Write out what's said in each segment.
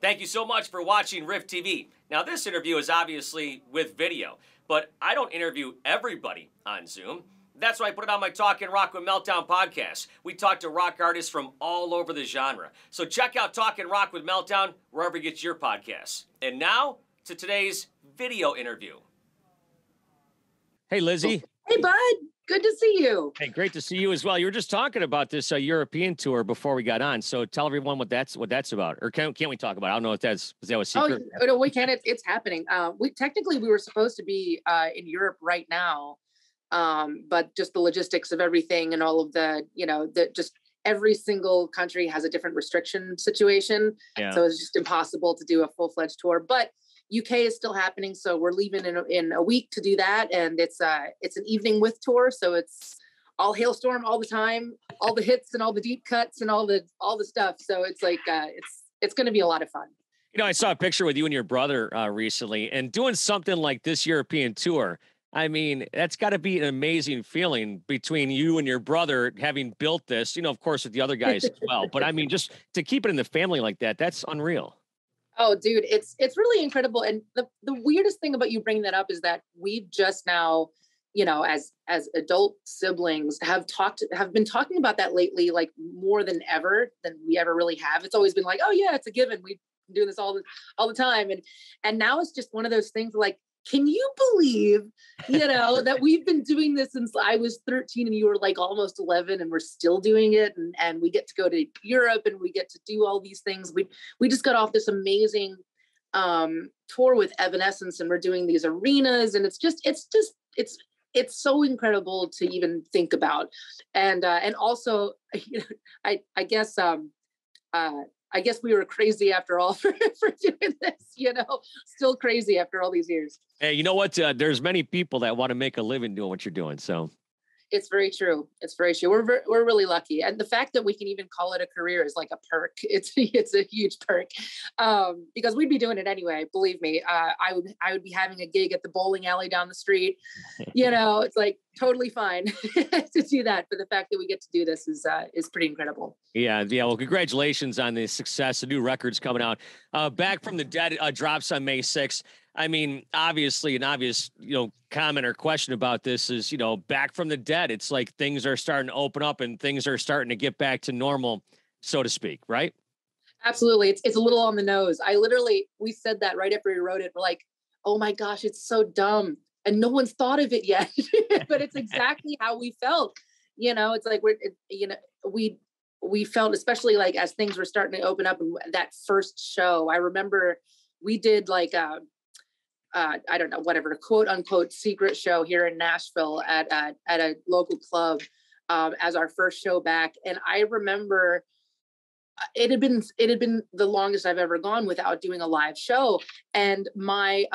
Thank you so much for watching RIF TV. Now, this interview is obviously with video, but I don't interview everybody on Zoom. That's why I put it on my Talkin' Rock with Meltdown podcast. We talk to rock artists from all over the genre. So check out Talkin' Rock with Meltdown wherever you get your podcasts. And now to today's video interview. Hey, Lzzy. Hey, bud. Good to see you. Hey, great to see you as well. You were just talking about this European tour before we got on. So tell everyone what that's about. Or can't we talk about it? I don't know if is that a secret? Oh, no, we can. It's happening. We were supposed to be in Europe right now. But just the logistics of everything and all of the, just every single country has a different restriction situation. Yeah. So it's just impossible to do a full-fledged tour, but UK is still happening. So we're leaving in a week to do that. And it's an evening with tour. So it's all Halestorm all the time, all the hits and all the deep cuts and all the stuff. So it's like, it's going to be a lot of fun. I saw a picture with you and your brother recently, and doing something like this European tour. I mean, that's got to be an amazing feeling between you and your brother having built this, of course, with the other guys as well. But I mean, just to keep it in the family like that, that's unreal. Oh, dude, it's really incredible. And the weirdest thing about you bringing that up is that we've just now, as adult siblings have been talking about that lately, like more than we ever really have. It's always been like, oh yeah, it's a given. We've been doing this all the time. And now it's just one of those things like, can you believe, that we've been doing this since I was 13 and you were like almost 11 and we're still doing it. And we get to go to Europe and we get to do all these things. We just got off this amazing tour with Evanescence and we're doing these arenas and it's so incredible to even think about. And also, I guess we were crazy after all for doing this, still crazy after all these years. Hey, you know what? There's many people that want to make a living doing what you're doing. So it's very true. It's very true. We're really lucky. And the fact that we can even call it a career is like a perk. It's a huge perk because we'd be doing it anyway. Believe me, I would be having a gig at the bowling alley down the street. It's like totally fine to do that. But the fact that we get to do this is pretty incredible. Yeah. Well, congratulations on the success. The new record's coming out. Back from the Dead drops on May 6th. I mean, obviously, an obvious, comment or question about this is, Back from the Dead. It's like things are starting to open up and things are starting to get back to normal, so to speak, right? Absolutely. It's a little on the nose. We said that right after we wrote it. We're like, oh my gosh, it's so dumb. And no one's thought of it yet, but it's exactly how we felt. It's like we felt, especially like as things were starting to open up and that first show, I remember we did like I don't know, whatever, quote unquote secret show here in Nashville at a local club as our first show back. And I remember it had been the longest I've ever gone without doing a live show. And my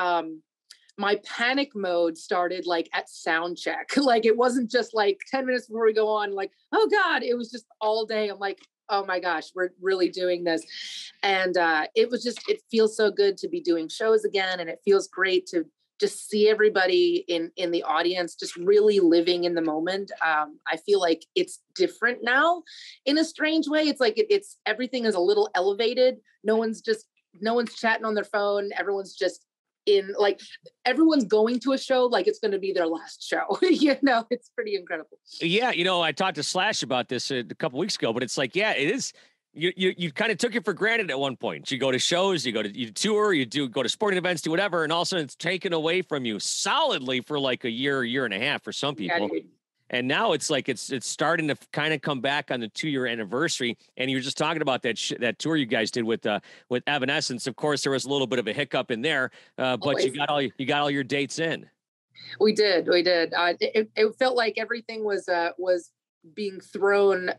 panic mode started like at sound check. Like it wasn't just like 10 minutes before we go on, like, oh God, it was just all day. I'm like, oh my gosh, we're really doing this. And it feels so good to be doing shows again. And it feels great to just see everybody in the audience, just really living in the moment. I feel like it's different now in a strange way. It's like, everything is a little elevated. No one's chatting on their phone. Everyone's going to a show like it's going to be their last show. It's pretty incredible. Yeah. I talked to Slash about this a couple weeks ago, but it's like, yeah, it is. You kind of took it for granted at one point. You go to shows, you tour, go to sporting events, do whatever. And all of a sudden it's taken away from you solidly for like a year and a half for some people. Yeah, and now it's like, it's starting to kind of come back on the 2-year anniversary. And you were just talking about that tour you guys did with Evanescence. Of course, there was a little bit of a hiccup in there, but you got all your dates in. We did. It felt like everything was being thrown.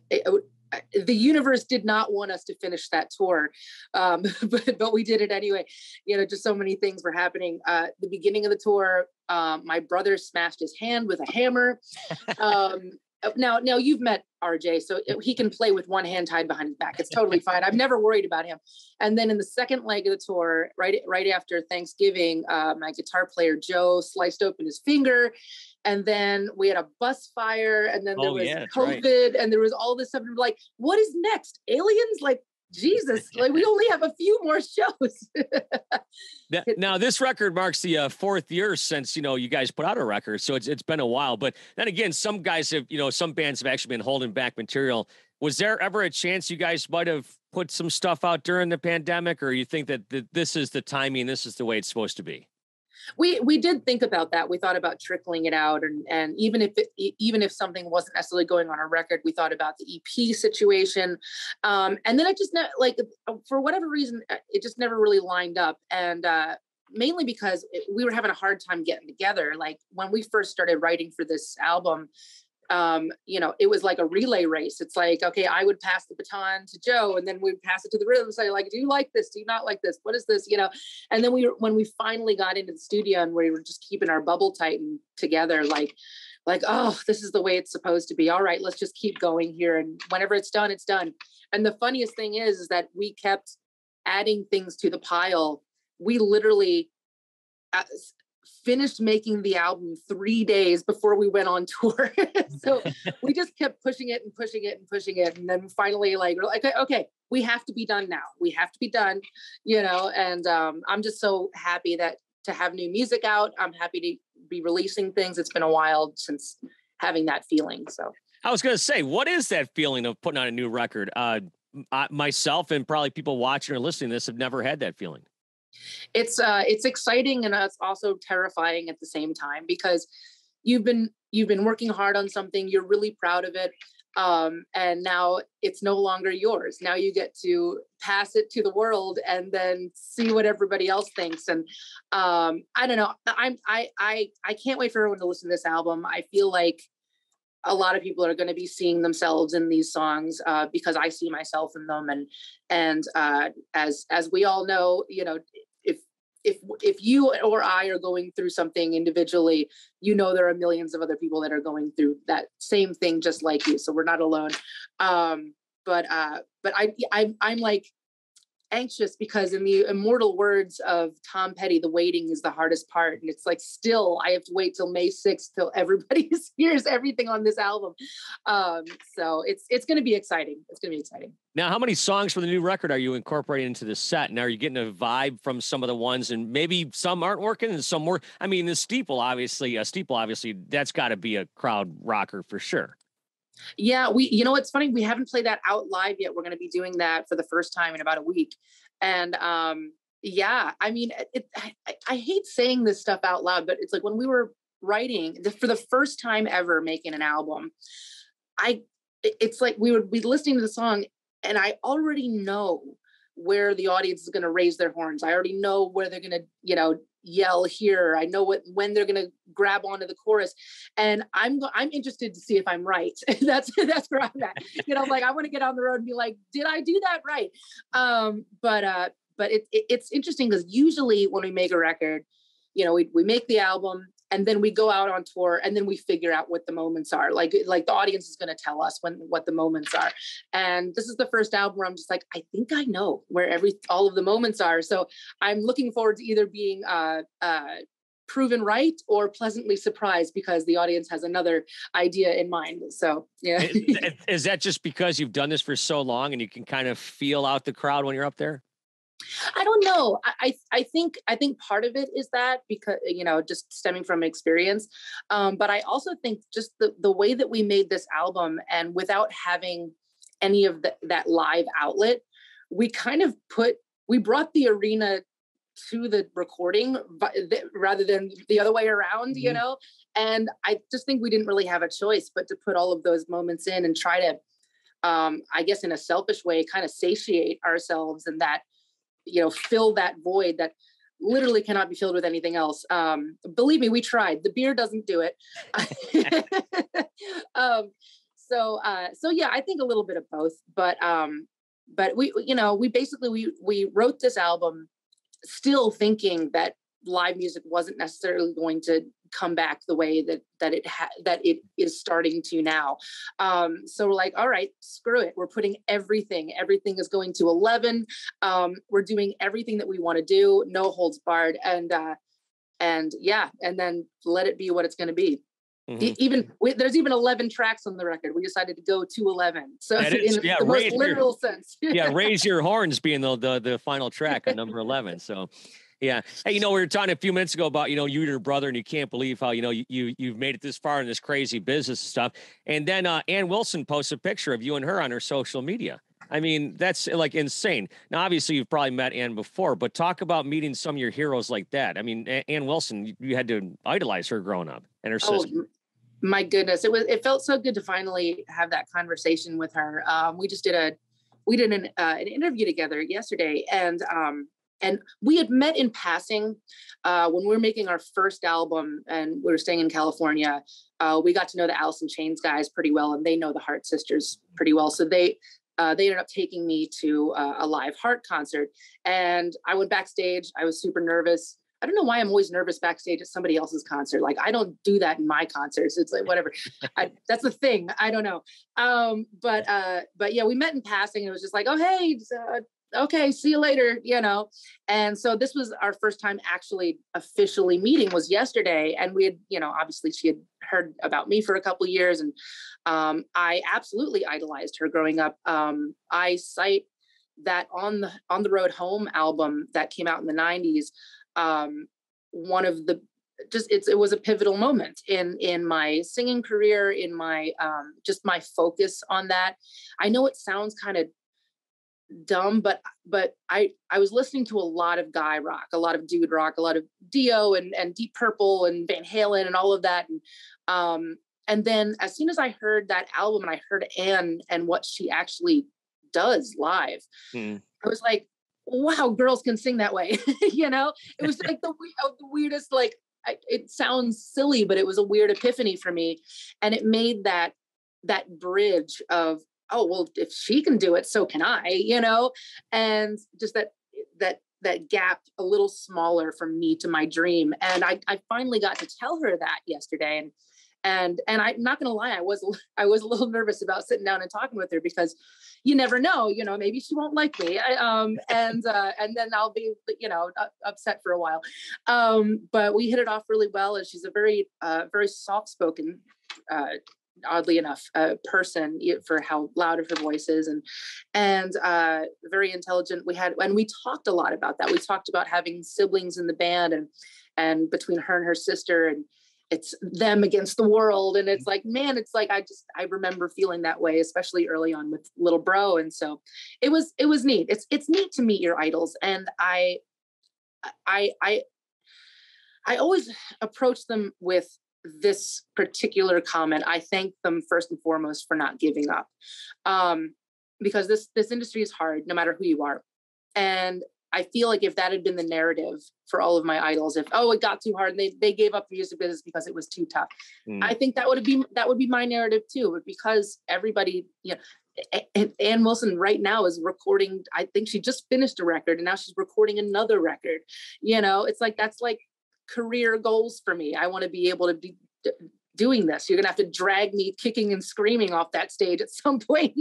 The universe did not want us to finish that tour, but we did it anyway. Just so many things were happening. The beginning of the tour, my brother smashed his hand with a hammer. Now you've met RJ, so he can play with one hand tied behind his back. It's totally fine. I've never worried about him. And then in the second leg of the tour, right after Thanksgiving, my guitar player Joe sliced open his finger. And then we had a bus fire, and then there was COVID, and there was all this stuff. And we're like, what is next? Aliens? Like, Jesus, like we only have a few more shows. Now, this record marks the fourth year since, you guys put out a record. So it's been a while. But then again, some guys have, some bands have actually been holding back material. Was there ever a chance you guys might have put some stuff out during the pandemic, or you think that this is the timing, this is the way it's supposed to be? We did think about that. We thought about trickling it out, and even if something wasn't necessarily going on a record, we thought about the EP situation, and then it just for whatever reason, it just never really lined up, and mainly because we were having a hard time getting together. Like when we first started writing for this album, it was like a relay race. It's like, okay, I would pass the baton to Joe, and then we'd pass it to the rhythm. Say, like, do you like this? Do you not like this? What is this? And then when we finally got into the studio and we were just keeping our bubble tight and together, like, oh, this is the way it's supposed to be. All right, let's just keep going here. And whenever it's done, it's done. And the funniest thing is that we kept adding things to the pile. We literally finished making the album 3 days before we went on tour. So we just kept pushing it and pushing it and pushing it. And then finally, we're like, okay, we have to be done now. We have to be done, and I'm just so happy to have new music out. I'm happy to be releasing things. It's been a while since having that feeling. So I was going to say, what is that feeling of putting out a new record? Myself and probably people watching or listening to this have never had that feeling. It's exciting, and it's also terrifying at the same time, because you've been working hard on something, you're really proud of it, and now it's no longer yours. Now you get to pass it to the world and then see what everybody else thinks. And I don't know, I can't wait for everyone to listen to this album. I feel like a lot of people are going to be seeing themselves in these songs, because I see myself in them. And as we all know, if you or I are going through something individually, there are millions of other people that are going through that same thing just like you. So we're not alone. But I'm like anxious, because in the immortal words of Tom Petty, the waiting is the hardest part. And it's like, still, I have to wait till May 6th till everybody hears everything on this album. So it's going to be exciting. It's going to be exciting. Now, how many songs from the new record are you incorporating into the set? And are you getting a vibe from some of the ones, and maybe some aren't working and some work? I mean, the Steeple, obviously, that's got to be a crowd rocker for sure. Yeah, it's funny. We haven't played that out live yet. We're going to be doing that for the first time in about a week. And yeah, I mean, I hate saying this stuff out loud, but it's like when we were writing for the first time ever making an album, it's like we would be listening to the song, and I already know where the audience is going to raise their horns. I already know where they're going to, yell here. I know when they're going to grab onto the chorus, and I'm interested to see if I'm right. that's where I'm at. Like I want to get on the road and be like, did I do that right? But it's interesting, because usually when we make a record, we make the album, and then we go out on tour, and then we figure out what the moments are. Like the audience is going to tell us what the moments are. And this is the first album where I'm just like, I think I know where all of the moments are. So I'm looking forward to either being proven right or pleasantly surprised, because the audience has another idea in mind. So yeah. Is that just because you've done this for so long and you can kind of feel out the crowd when you're up there? I don't know. I think part of it is that, because, just stemming from experience. But I also think just the way that we made this album, and without having any of that live outlet, we kind of brought the arena to the recording rather than the other way around, Mm-hmm. And I just think we didn't really have a choice but to put all of those moments in and try to, I guess in a selfish way, kind of satiate ourselves, and that, fill that void that literally cannot be filled with anything else. Believe me, we tried. The beer doesn't do it. So yeah, I think a little bit of both, but we basically wrote this album still thinking that live music wasn't necessarily going to come back the way that it is starting to now. So we're like, all right, screw it. We're putting everything is going to 11. We're doing everything that we want to do, no holds barred. And yeah, and then let it be what it's going to be. There's even 11 tracks on the record. We decided to go to 11. So is, in the most literal sense. Raise Your Horns being the final track on number 11. So yeah. Hey, we were talking a few minutes ago about, you and your brother, and you can't believe how, you've made it this far in this crazy business stuff. And then Ann Wilson posts a picture of you and her on her social media. I mean, that's like insane. Now, obviously, you've probably met Ann before, but talk about meeting some of your heroes like that. I mean, Ann Wilson, you had to idolize her growing up, and her sister. My goodness, it felt so good to finally have that conversation with her. We did an interview together yesterday, and we had met in passing when we were making our first album, and we were staying in California. We got to know the Alice in Chains guys pretty well, and they know the Heart Sisters pretty well. So they ended up taking me to a live Heart concert, and I went backstage. I was super nervous. I don't know why I'm always nervous backstage at somebody else's concert. Like, I don't do that in my concerts. It's like, whatever. That's the thing. I don't know. But yeah, we met in passing, and it was just like, oh, hey, okay, see you later, And so this was our first time actually officially meeting, was yesterday. And we had, obviously she had heard about me for a couple of years, and I absolutely idolized her growing up. I cite that on the Road Home album that came out in the 90s. One of the it was a pivotal moment in my singing career, in my just my focus on that. I know it sounds kind of dumb, but I was listening to a lot of guy rock, a lot of dude rock, a lot of Dio and Deep Purple and Van Halen and all of that. And then as soon as I heard that album and I heard Ann and what she actually does live, I was like, wow, girls can sing that way. It was like the weirdest, like, it sounds silly, but it was a weird epiphany for me. And it made that bridge of, oh, well, if she can do it, so can I, and just that gap a little smaller from me to my dream. And I finally got to tell her that yesterday. And I'm not going to lie, I was a little nervous about sitting down and talking with her, because you never know, maybe she won't like me. And then I'll be, upset for a while. But we hit it off really well. And she's a very, very soft-spoken, oddly enough, person for how loud her voice is, and very intelligent. We talked a lot about that. We talked about having siblings in the band, and between her and her sister, and it's them against the world. And it's like, man, it's like, I remember feeling that way, especially early on with Little Bro. And so it was neat. It's neat to meet your idols. And I always approach them with this particular comment. I thank them first and foremost for not giving up. Because this industry is hard, no matter who you are. And I feel like if that had been the narrative for all of my idols, if, it got too hard and they gave up the music business because it was too tough, I think that would be my narrative too. But because everybody, Ann Wilson right now is recording, I think she just finished a record and now she's recording another record. It's like, that's like career goals for me. I want to be able to be doing this. You're going to have to drag me kicking and screaming off that stage at some point.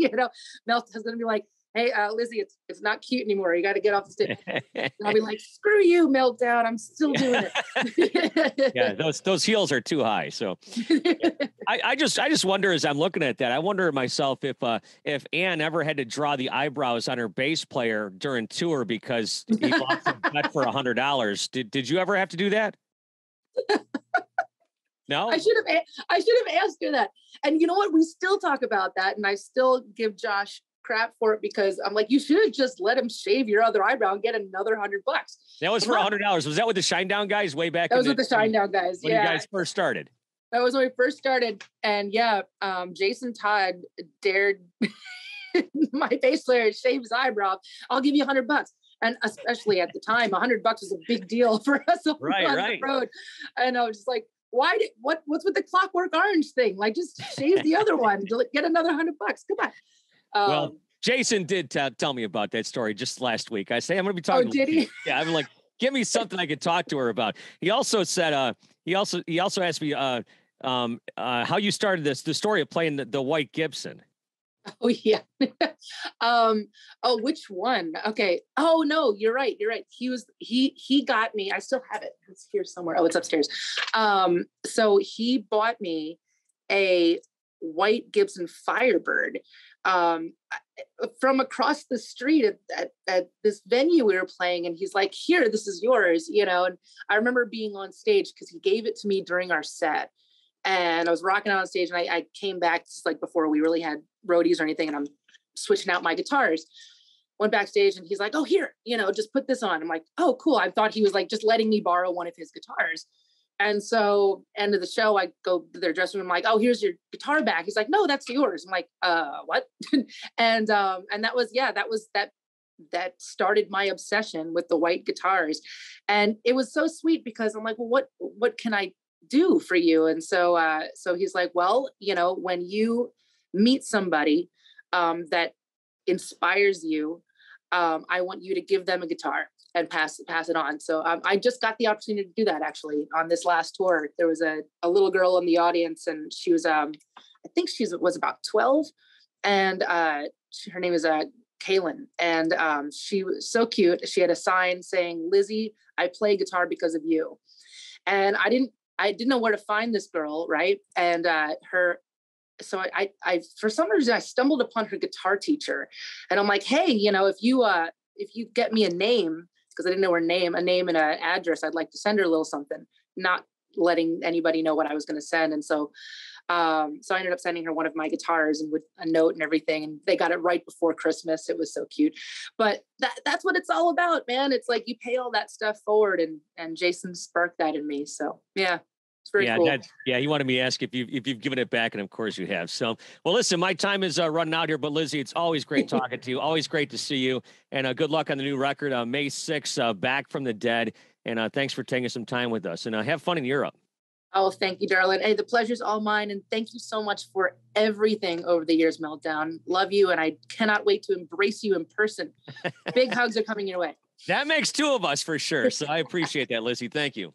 Melt is going to be like, hey, Lzzy, it's not cute anymore. You got to get off the stage. And I'll be like, screw you, Meltdown. I'm still doing it. Yeah, those heels are too high. So yeah. I just wonder, as I'm looking at that, I wonder myself if Ann ever had to draw the eyebrows on her bass player during tour because he lost a bet for $100. Did you ever have to do that? No, I should have asked her that. And you know what? We still talk about that, and I still give Josh crap for it, because I'm like, you should have just let him shave your other eyebrow and get another $100. That was for $100. Was that with the Shinedown guys way back? That was with the Shinedown guys. When you guys first started. That was when we first started. And yeah, Jason Todd dared my bass player to shave his eyebrow. I'll give you $100. And especially at the time, $100 was a big deal for us on the road. And I was just like, what's with the Clockwork Orange thing? Like, just shave the other one to get another $100. Come on. Well, Jason did tell me about that story just last week. I say, I'm going to be talking. Oh, did he? Yeah, I'm like, give me something I could talk to her about. He also said, he also asked me how you started the story of playing the white Gibson. Oh yeah. Oh, which one? Okay. Oh no, you're right. You're right. He got me. I still have it. It's here somewhere. Oh, it's upstairs. So he bought me a white Gibson Firebird from across the street at this venue we were playing, and he's like, here, this is yours, you know. And I remember being on stage because he gave it to me during our set. And I was rocking out on stage, and I came back just like before we really had roadies or anything, and I'm switching out my guitars. Went backstage, and he's like, oh, here, you know, just put this on. I'm like, oh, cool. I thought he was like just letting me borrow one of his guitars. And so end of the show, I go to their dressing room, I'm like, oh, here's your guitar back. He's like, no, that's yours. I'm like, what? And that was, that started my obsession with the white guitars. And it was so sweet because I'm like, well, what can I do for you? And so he's like, well, you know, when you meet somebody that inspires you, I want you to give them a guitar and pass it on. So I just got the opportunity to do that actually on this last tour. There was a little girl in the audience, and she was I think she was about 12, and her name is Kaylin, and she was so cute. She had a sign saying, Lzzy, I play guitar because of you. And I didn't know where to find this girl, right? And so I for some reason I stumbled upon her guitar teacher, and I'm like, hey, you know, if you get me a name, because I didn't know her name, a name and an address, I'd like to send her a little something, not letting anybody know what I was going to send. And so I ended up sending her one of my guitars and with a note and everything, and they got it right before Christmas. It was so cute. But that's what it's all about, man. It's like you pay all that stuff forward, and Jason sparked that in me. So yeah. Very cool. He wanted me to ask if you've given it back, and of course you have. So, well, listen, my time is running out here, but Lzzy, it's always great talking to you. Always great to see you, and good luck on the new record, May 6th, Back from the Dead. And thanks for taking some time with us, and have fun in Europe. Oh, thank you, darling. Hey, the pleasure's all mine, and thank you so much for everything over the years, Meltdown. Love you, and I cannot wait to embrace you in person. Big hugs are coming your way. That makes two of us for sure. So I appreciate that, Lzzy. Thank you.